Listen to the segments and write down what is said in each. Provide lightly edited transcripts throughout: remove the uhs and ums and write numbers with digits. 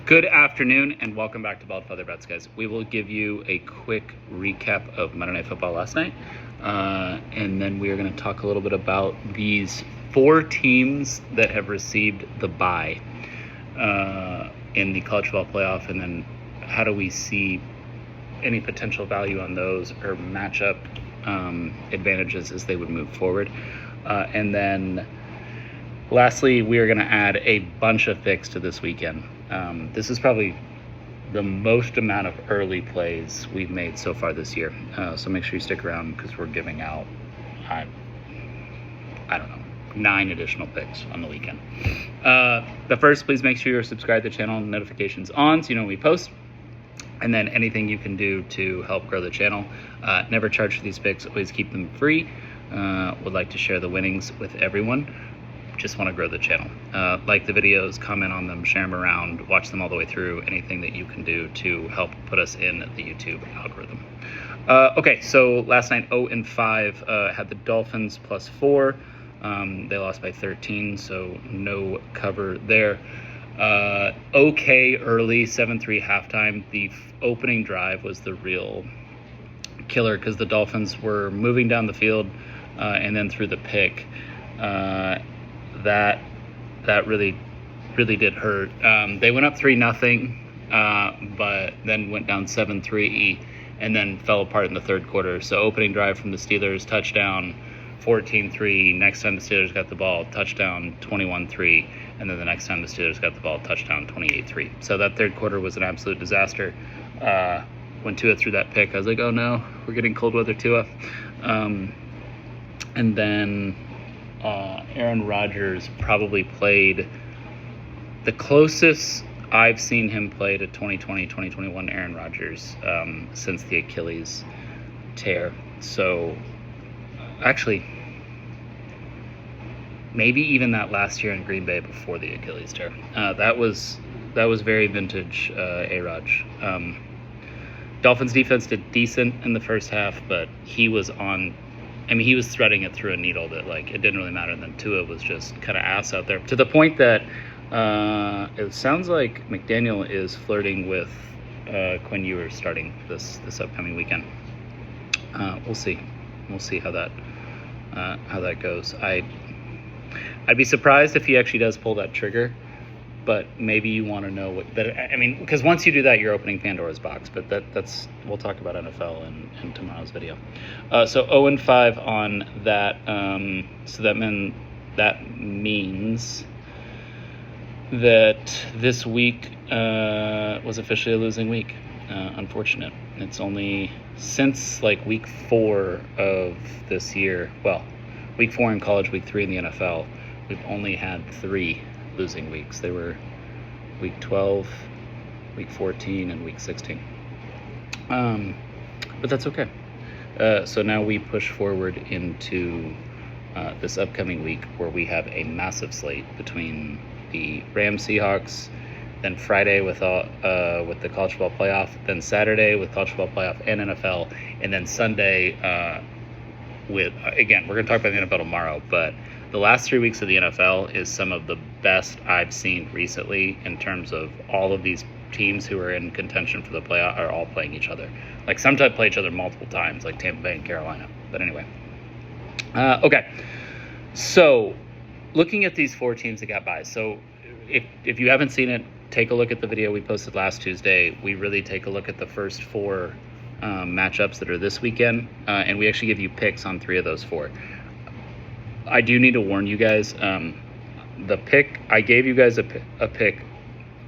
Good afternoon and welcome back to Bald Feather Bets, guys. We will give you a quick recap of Monday Night Football last night, and then we are going to talk a little bit about these four teams that have received the bye in the college football playoff, and then how do we see any potential value on those or matchup advantages as they would move forward. And then lastly, we are going to add a bunch of picks to this weekend. This is probably the most amount of early plays we've made so far this year. So make sure you stick around because we're giving out, I don't know, 9 additional picks on the weekend. But first, please make sure you're subscribed to the channel and notifications on so you know when we post. And then anything you can do to help grow the channel. Never charge for these picks, always keep them free. Would like to share the winnings with everyone. Just want to grow the channel. Like the videos, comment on them, share them around, watch them all the way through. Anything that you can do to help put us in the YouTube algorithm. Okay, so last night 0-5 had the Dolphins +4. They lost by 13, so no cover there. Okay early, 7-3 halftime. The opening drive was the real killer because the Dolphins were moving down the field and then through the pick. That really did hurt. They went up 3-0, but then went down 7-3 and then fell apart in the third quarter. So opening drive from the Steelers, touchdown, 14-3. Next time the Steelers got the ball, touchdown, 21-3. And then the next time the Steelers got the ball, touchdown, 28-3. So that third quarter was an absolute disaster. When Tua threw that pick, I was like, oh no, we're getting cold weather Tua. And then Aaron Rodgers probably played the closest I've seen him play to 2020-2021 Aaron Rodgers since the Achilles tear. So actually, maybe even that last year in Green Bay before the Achilles tear. That was very vintage A-Raj. Dolphins defense did decent in the first half, but he was threading it through a needle that, like, it didn't really matter. And then Tua was just kind of ass out there to the point that it sounds like McDaniel is flirting with Quinn Ewers starting this upcoming weekend. We'll see how that goes. I'd be surprised if he actually does pull that trigger, but maybe you want to know what that. I mean, because once you do that, you're opening Pandora's box. But that's we'll talk about NFL in tomorrow's video. So 0-5 on that. So that means that this week was officially a losing week. Unfortunate. It's only since like week 4 of this year. Well, week 4 in college, week 3 in the NFL. We've only had 3 losing weeks. They were week 12, week 14, and week 16. But that's okay. So now we push forward into this upcoming week where we have a massive slate between the Rams, Seahawks, then Friday with the college football playoff, then Saturday with college football playoff and NFL, and then Sunday with, again, we're going to talk about the NFL tomorrow, but the last 3 weeks of the NFL is some of the best I've seen recently in terms of all of these teams who are in contention for the playoff are all playing each other. Like, sometimes play each other multiple times, like Tampa Bay and Carolina. But anyway. Okay. So, looking at these 4 teams that got by. So, if you haven't seen it, take a look at the video we posted last Tuesday. We really take a look at the first 4 matchups that are this weekend. And we actually give you picks on 3 of those 4. I do need to warn you guys, the pick, I gave you guys a pick,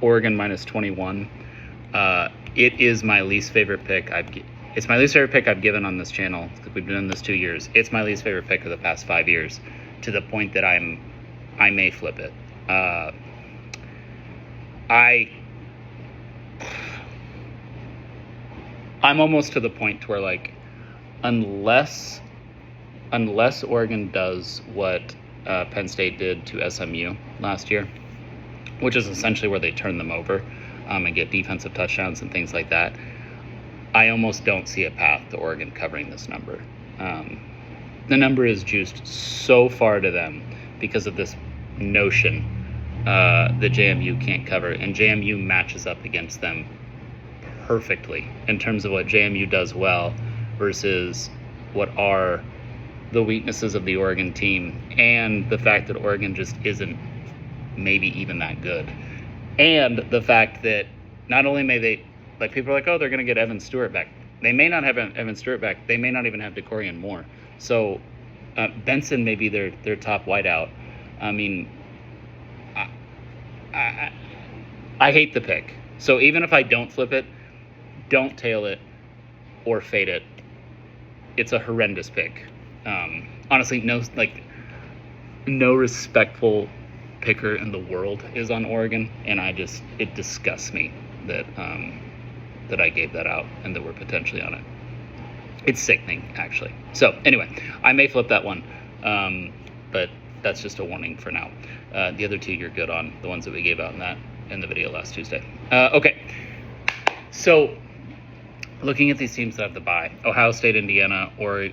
Oregon -21. It is my least favorite pick. It's my least favorite pick I've given on this channel. We've been doing this 2 years. It's my least favorite pick of the past 5 years, to the point that I may flip it. I'm almost to the point where, like, unless Oregon does what Penn State did to SMU last year, which is essentially where they turn them over and get defensive touchdowns and things like that, I almost don't see a path to Oregon covering this number. The number is juiced so far to them because of this notion that JMU can't cover, and JMU matches up against them perfectly in terms of what JMU does well versus what are the weaknesses of the Oregon team, and the fact that Oregon just isn't maybe even that good, and the fact that not only may they, like, people are like, oh, they're going to get Evan Stewart back. They may not have Evan Stewart back. They may not even have DeCorian Moore. So Benson may be their top wideout. I mean, I hate the pick. So even if I don't flip it, don't tail it or fade it. It's a horrendous pick. Honestly, no respectful picker in the world is on Oregon, and it disgusts me that I gave that out and that we're potentially on it. It's sickening, actually. So anyway, I may flip that one, but that's just a warning for now. The other two you're good on, the ones that we gave out in the video last Tuesday. Okay, so looking at these teams that have the bye, Ohio State, Indiana, or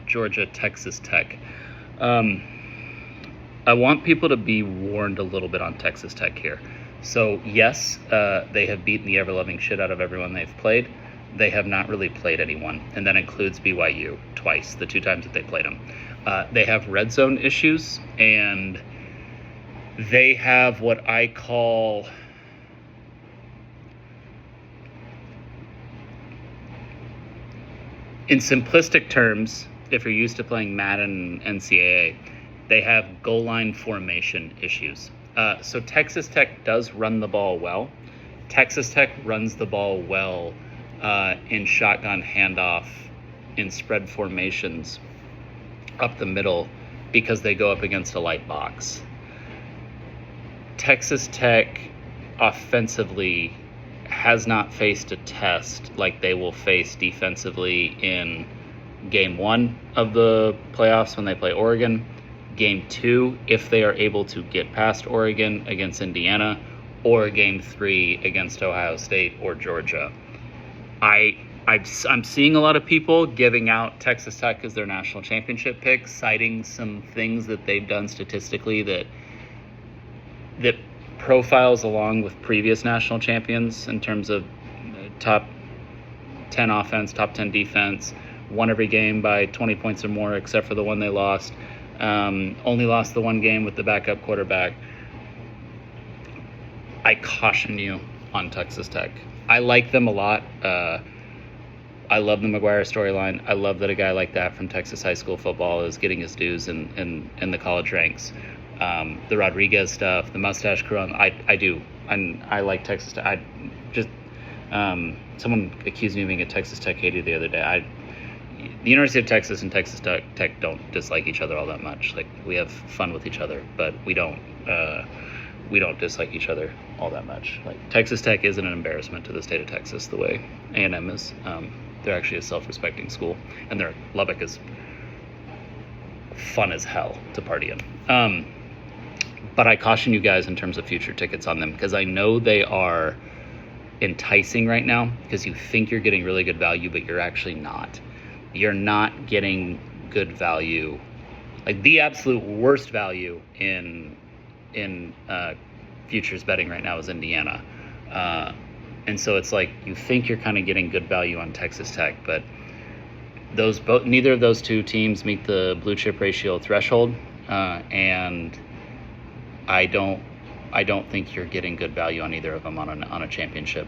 Georgia, Texas Tech. I want people to be warned a little bit on Texas Tech here. So yes, they have beaten the ever-loving shit out of everyone they've played. They have not really played anyone, and that includes BYU twice, the 2 times that they played them. They have red zone issues, and they have what I call in simplistic terms, if you're used to playing Madden and NCAA, they have goal line formation issues. So Texas Tech does run the ball well. Texas Tech runs the ball well in shotgun handoff, in spread formations up the middle, because they go up against a light box. Texas Tech offensively has not faced a test like they will face defensively in game 1 of the playoffs when they play Oregon, game 2 if they are able to get past Oregon against Indiana, or game 3 against Ohio State or Georgia. I'm seeing a lot of people giving out Texas Tech as their national championship pick, citing some things that they've done statistically that profiles along with previous national champions in terms of top 10 offense, top 10 defense, won every game by 20 points or more except for the one they lost, only lost the one game with the backup quarterback. I caution you on Texas Tech. I like them a lot. I love the McGuire storyline. I love that a guy like that from Texas high school football is getting his dues in the college ranks. The Rodriguez stuff, the mustache crew, I do. And I like Texas Tech. Someone accused me of being a Texas Tech hater the other day. The University of Texas and Texas Tech don't dislike each other all that much. Like, we have fun with each other, but we don't dislike each other all that much. Like, Texas Tech isn't an embarrassment to the state of Texas the way A&M is. They're actually a self-respecting school, and Lubbock is fun as hell to party in. But I caution you guys in terms of future tickets on them, because I know they are enticing right now because you think you're getting really good value, but you're actually not. You're not getting good value. Like, the absolute worst value in futures betting right now is Indiana. And so it's like you think you're kind of getting good value on Texas Tech, but neither of those two teams meet the blue chip ratio threshold, and I don't think you're getting good value on either of them on a championship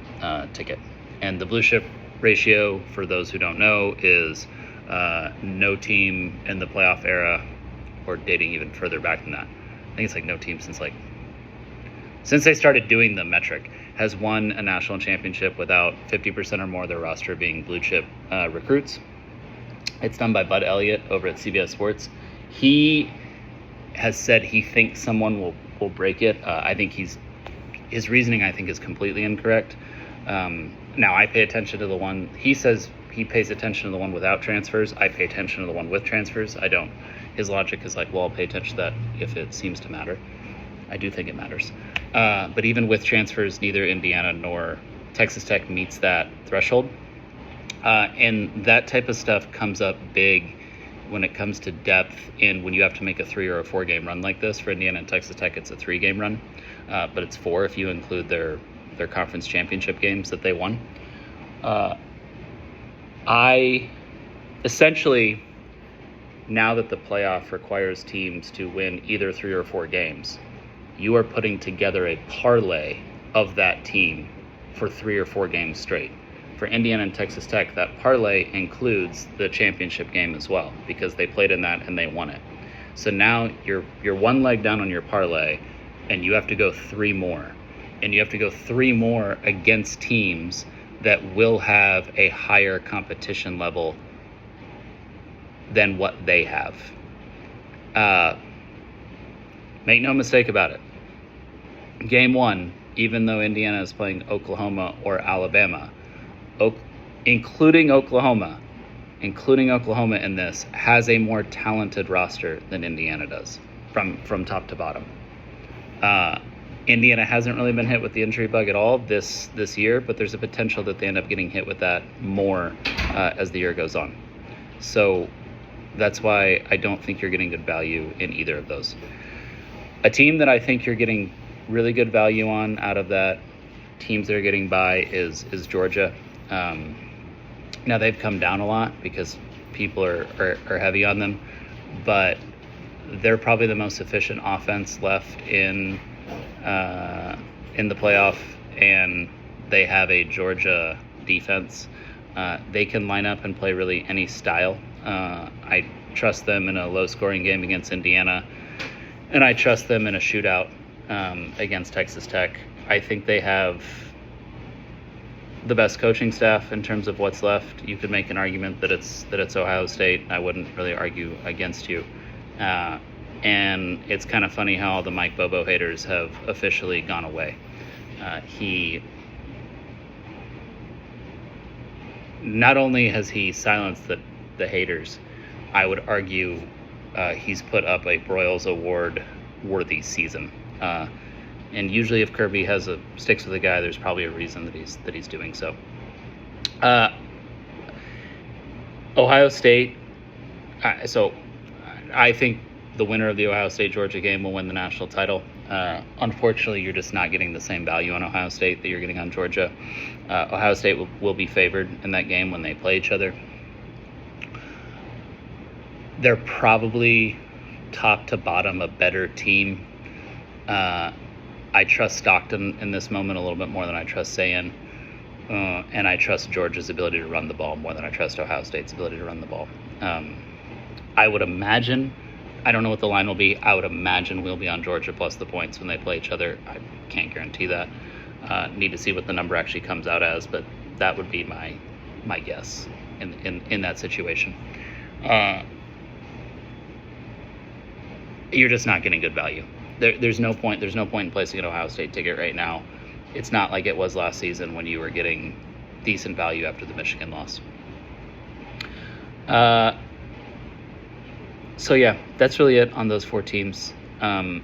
ticket. And the blue chip ratio, for those who don't know, is no team in the playoff era, or dating even further back than that. I think it's like no team since they started doing the metric has won a national championship without 50% or more of their roster being blue chip recruits. It's done by Bud Elliott over at CBS Sports. He has said he thinks someone will break it. I think his reasoning, I think, is completely incorrect. Now, I pay attention to the one, he says he pays attention to the one without transfers. I pay attention to the one with transfers. I don't. His logic is like, well, I'll pay attention to that if it seems to matter. I do think it matters. But even with transfers, neither Indiana nor Texas Tech meets that threshold. And that type of stuff comes up big when it comes to depth, and when you have to make a 3 or a 4 game run like this. For Indiana and Texas Tech, it's a 3 game run. but it's 4 if you include their conference championship games that they won. I essentially, now that the playoff requires teams to win either 3 or 4 games, you are putting together a parlay of that team for 3 or 4 games straight. For Indiana and Texas Tech, that parlay includes the championship game as well, because they played in that and they won it. So now you're one leg down on your parlay, and you have to go 3 more. And you have to go 3 more against teams that will have a higher competition level than what they have. Make no mistake about it. Game 1, even though Indiana is playing Oklahoma or Alabama, including Oklahoma in this, has a more talented roster than Indiana does from top to bottom. Indiana hasn't really been hit with the injury bug at all this year, but there's a potential that they end up getting hit with that more as the year goes on. So that's why I don't think you're getting good value in either of those. A team that I think you're getting really good value on out of that teams that are getting by is Georgia. Now they've come down a lot because people are heavy on them, but they're probably the most efficient offense left in the playoff, and they have a Georgia defense. They can line up and play really any style. I trust them in a low-scoring game against Indiana, and I trust them in a shootout against Texas Tech. I think they have the best coaching staff in terms of what's left. You could make an argument that it's Ohio State. I wouldn't really argue against you. And it's kind of funny how all the Mike Bobo haters have officially gone away. He not only has he silenced the haters, I would argue he's put up a Broyles Award worthy season. And usually if Kirby sticks with a guy, there's probably a reason that he's doing so. Ohio State, so I think the winner of the Ohio State-Georgia game will win the national title. Unfortunately, you're just not getting the same value on Ohio State that you're getting on Georgia. Ohio State will be favored in that game when they play each other. They're probably top to bottom a better team. I trust Stockton in this moment a little bit more than I trust Sayin. And I trust Georgia's ability to run the ball more than I trust Ohio State's ability to run the ball. I would imagine, I don't know what the line will be, I would imagine we'll be on Georgia plus the points when they play each other. I can't guarantee that. Need to see what the number actually comes out as, but that would be my guess in that situation. You're just not getting good value. There's no point in placing an Ohio State ticket right now. It's not like it was last season when you were getting decent value after the Michigan loss. So yeah, that's really it on those 4 teams. The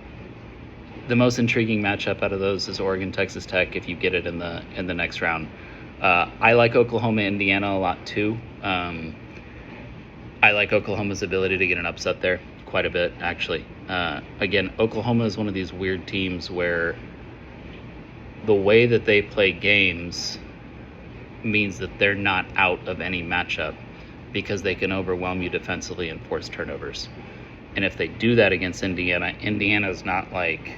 most intriguing matchup out of those is Oregon, Texas Tech, if you get it in the next round. I like Oklahoma, Indiana a lot too. I like Oklahoma's ability to get an upset there quite a bit, actually. Again, Oklahoma is one of these weird teams where the way that they play games means that they're not out of any matchup because they can overwhelm you defensively and force turnovers. And if they do that against Indiana, Indiana's not like...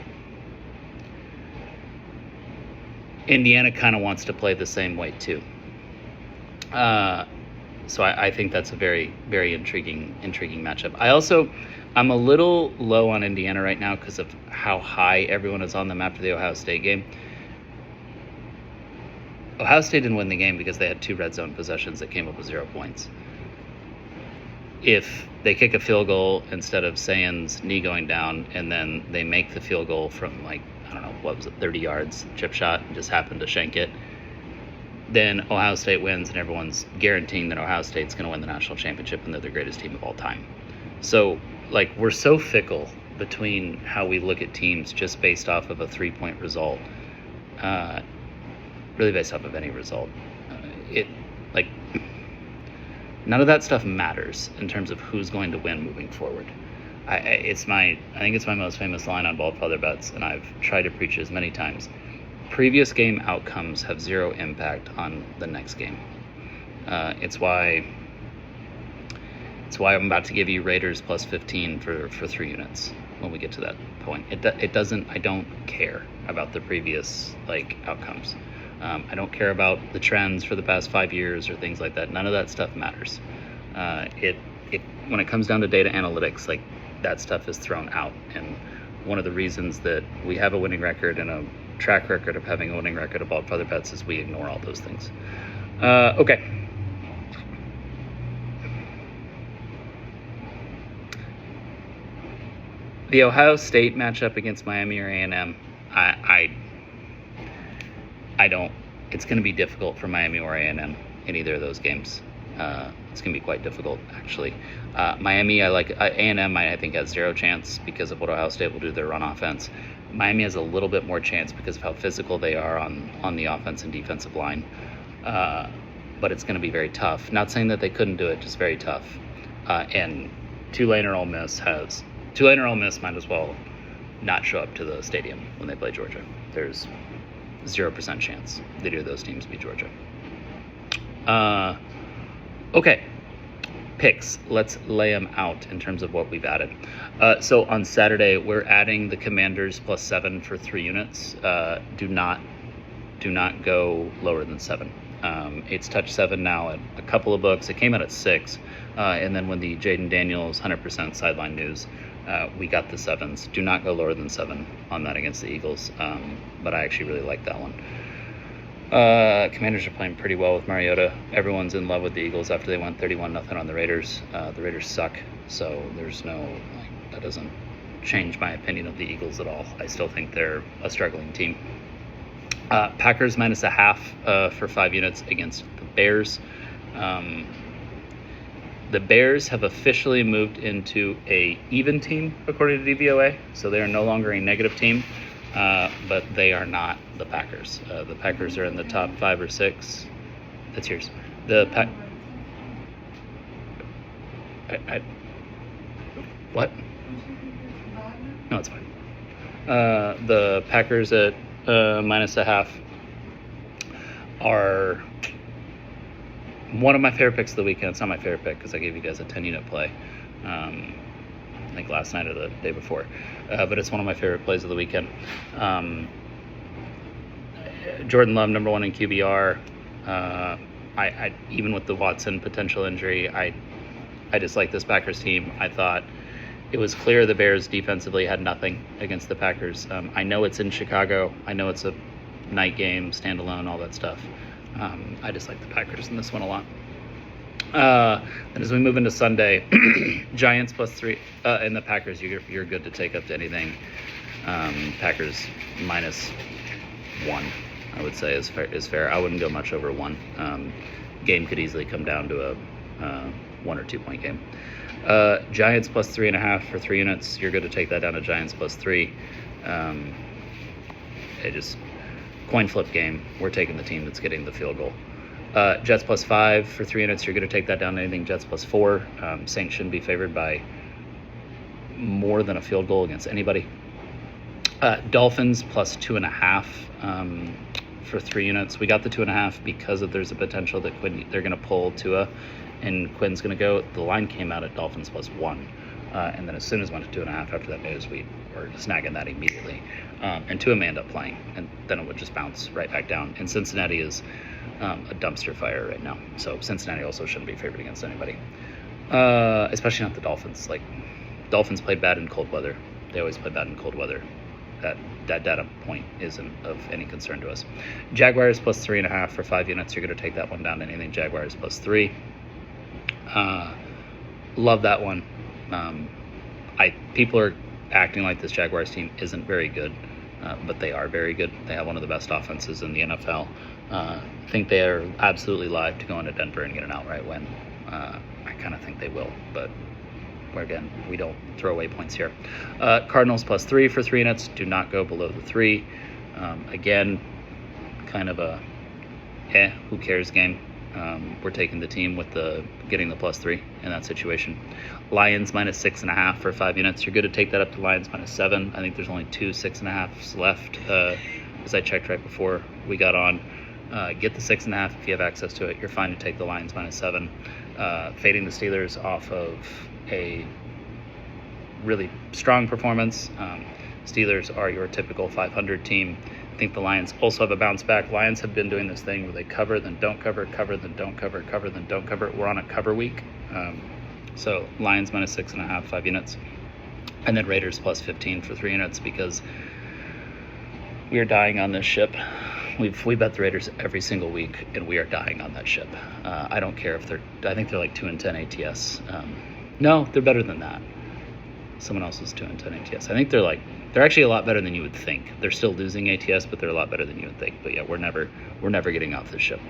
Indiana kind of wants to play the same way too. So I think that's a very, very intriguing matchup. I'm a little low on Indiana right now because of how high everyone is on them after the Ohio State game. Ohio State didn't win the game because they had 2 red zone possessions that came up with 0 points. If they kick a field goal instead of Sayin's knee going down, and then they make the field goal from 30 yards, chip shot, and just happen to shank it, then Ohio State wins, and everyone's guaranteeing that Ohio State's going to win the national championship and they're the greatest team of all time. So, we're so fickle between how we look at teams just based off of a 3-point result, really based off of any result. None of that stuff matters in terms of who's going to win moving forward. I think it's my most famous line on Bald Feather Bets, and I've tried to preach it as many times. Previous game outcomes have zero impact on the next game. It's why I'm about to give you Raiders plus 15 for 3 units when we get to that point. It doesn't. I don't care about the previous outcomes. I don't care about the trends for the past 5 years or things like that. None of that stuff matters. When it comes down to data analytics, that stuff is thrown out. And one of the reasons that we have a winning record and a track record of having a winning record of Bald Feather Bets is we ignore all those things. Okay. The Ohio State matchup against Miami or A&M, I don't. It's going to be difficult for Miami or A&M in either of those games. It's going to be quite difficult, actually. Miami, I like. A&M, I think, has zero chance because of what Ohio State will do to their run offense. Miami has a little bit more chance because of how physical they are on the offense and defensive line. But it's going to be very tough. Not saying that they couldn't do it, just very tough. And Tulane or Ole Miss might as well not show up to the stadium when they play Georgia. There's 0% chance either of those teams beat Georgia. Okay, picks. Let's lay them out in terms of what we've added. So on Saturday, we're adding the Commanders plus 7 for 3 units. Do not go lower than 7. It's touched 7 now at a couple of books. It came out at 6, and then when the Jaden Daniels 100% sideline news, we got the 7s. Do not go lower than 7 on that against the Eagles, but I actually really like that one. Commanders are playing pretty well with Mariota. Everyone's in love with the Eagles after they went 31-0 on the Raiders. The Raiders suck, so there's that doesn't change my opinion of the Eagles at all. I still think they're a struggling team. Packers minus a half for 5 units against the Bears. The Bears have officially moved into a even team according to DVOA, so they are no longer a negative team, but they are not the Packers. The Packers are in the top 5 or 6. That's yours. What? No, it's fine. The Packers at minus a half are one of my favorite picks of the weekend. It's not my favorite pick because I gave you guys a 10-unit play, I think last night or the day before. But it's one of my favorite plays of the weekend. Jordan Love, number 1 in QBR. I even with the Watson potential injury, I just like this Packers team. I thought it was clear the Bears defensively had nothing against the Packers. I know it's in Chicago. I know it's a night game, standalone, all that stuff. I just like the Packers in this one a lot. And as we move into Sunday, Giants plus 3, and the Packers, you're good to take up to anything. Packers minus 1, I would say, is fair. I wouldn't go much over 1. Game could easily come down to a 1 or 2 point game. Giants plus 3.5 for 3 units. You're good to take that down to Giants plus 3. It just coin flip game. We're taking the team that's getting the field goal. Jets plus 5 for 3 units. You're going to take that down to anything Jets plus 4. Saints shouldn't be favored by more than a field goal against anybody. Dolphins plus 2.5 for 3 units. We got the 2.5 because there's a potential that they're going to pull Tua and Quinn's going to go. The line came out at Dolphins plus 1. And then as soon as it went to 2.5 after that news, we were snagging that immediately. And Tua may end up playing, and then it would just bounce right back down. And Cincinnati is a dumpster fire right now. So Cincinnati also shouldn't be favored against anybody, especially not the Dolphins. Dolphins play bad in cold weather. They always play bad in cold weather. That data point isn't of any concern to us. Jaguars plus 3.5 for 5 units. You're going to take that one down to anything Jaguars plus 3. Love that one. People are acting like this Jaguars team isn't very good, but they are very good. They have one of the best offenses in the NFL. I think they are absolutely live to go into Denver and get an outright win. I kind of think they will, but again, we don't throw away points here. Cardinals plus 3 for 3 units. Do not go below the 3. Again, kind of a who cares game. We're taking the team with getting the +3 in that situation. Lions -6.5 for 5 units. You're good to take that up to Lions -7. I think there's only 2 6.5s left, as I checked right before we got on. Get the 6.5 if you have access to it. You're fine to take the Lions -7. Fading the Steelers off of a really strong performance. Steelers are your typical 500 team. I think the Lions also have a bounce back. Lions have been doing this thing where they cover, then don't cover, cover, then don't cover, cover, then don't cover. We're on a cover week. So Lions -6.5, 5 units. And then Raiders +15 for 3 units, because we are dying on this ship. We bet the Raiders every single week, and we are dying on that ship. I don't care if I think they're like 2-10 ATS. No, they're better than that. Someone else is 2-10 ATS. I think they're actually a lot better than you would think. They're still losing ATS, but they're a lot better than you would think. But yeah, we're never getting off this ship.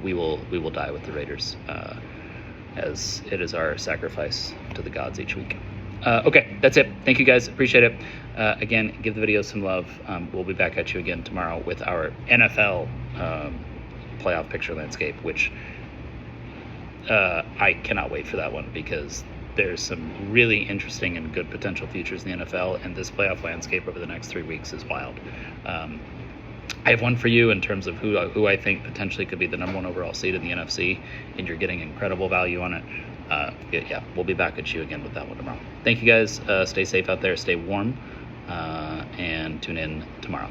We will die with the Raiders, as it is our sacrifice to the gods each week. Okay, that's it. Thank you guys. Appreciate it. Again, give the video some love. We'll be back at you again tomorrow with our NFL playoff picture landscape, which I cannot wait for that one, because there's some really interesting and good potential futures in the NFL, and this playoff landscape over the next 3 weeks is wild. I have one for you in terms of who I think potentially could be the #1 overall seed in the NFC, and you're getting incredible value on it. Yeah, we'll be back at you again with that one tomorrow. Thank you guys. Stay safe out there, stay warm, and tune in tomorrow.